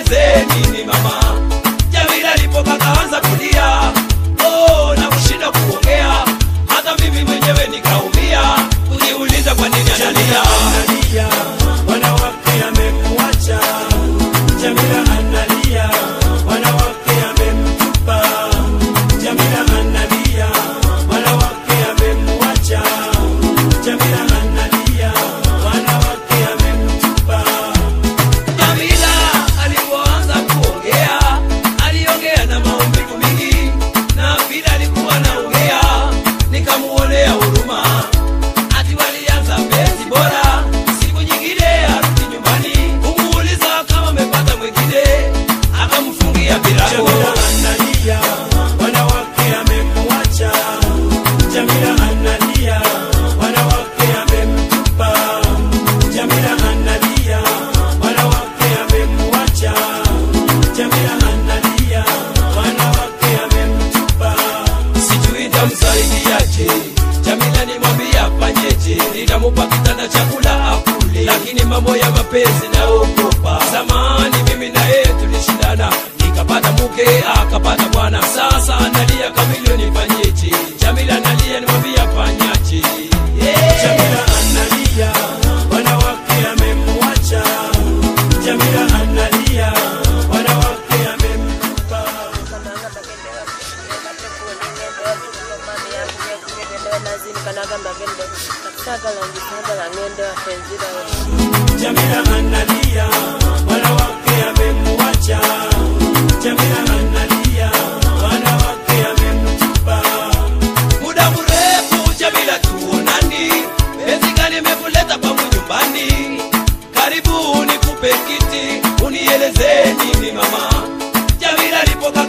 unieleze nini mama. Jamila alipoka kaanza kulia, na kushinda kuongea, hata mimi mwenyewe nikaumia, kujiuliza kwa nini analia. Wanawake amemwacha, Jamila analia, wanawake amemtupa, Jamila analia, wanawake amemwacha, Jamila analia, wanawake amemtupa. Jamila alipoanza kuongea, aliongea na maumivu mingi, na bila alikuwa anaongea, nikamuonea huruma. Ati walianza penzi bora, siku nyingine arudi nyumbani, kumuuliza kama amepata mwingine, akamfungia bilago. Jamila analia, wanawake amemwacha, Jamila analia, wanawake amemtupa, Jamila analia, wanawake amemwacha, Jamila analia, wanawake amemtupa. Sijui nitamsaidiaje, Jamila nimwambia afanyeje, nitamupa kitanda chakula akule, lakini mambo ya mapenzi naogopa. Zamani mimi na yeye tulishindana, nikapata mke akapata bwana, sasa analia kamilioni, nifanyeje? Jamila analia nimwambia afanyaje? Jamila analia, wanawake amemwacha, Jamila analia, wanawake amemtupa. Jamila analia, wanawake amemwacha, Jamila analia, wanawake amemtupa. Muda mrefu Jamila tuonani, penzi gani imekuleta kwangu nyumbani? Karibu nikupe kiti, unieleze nini mama. Jamila alipoka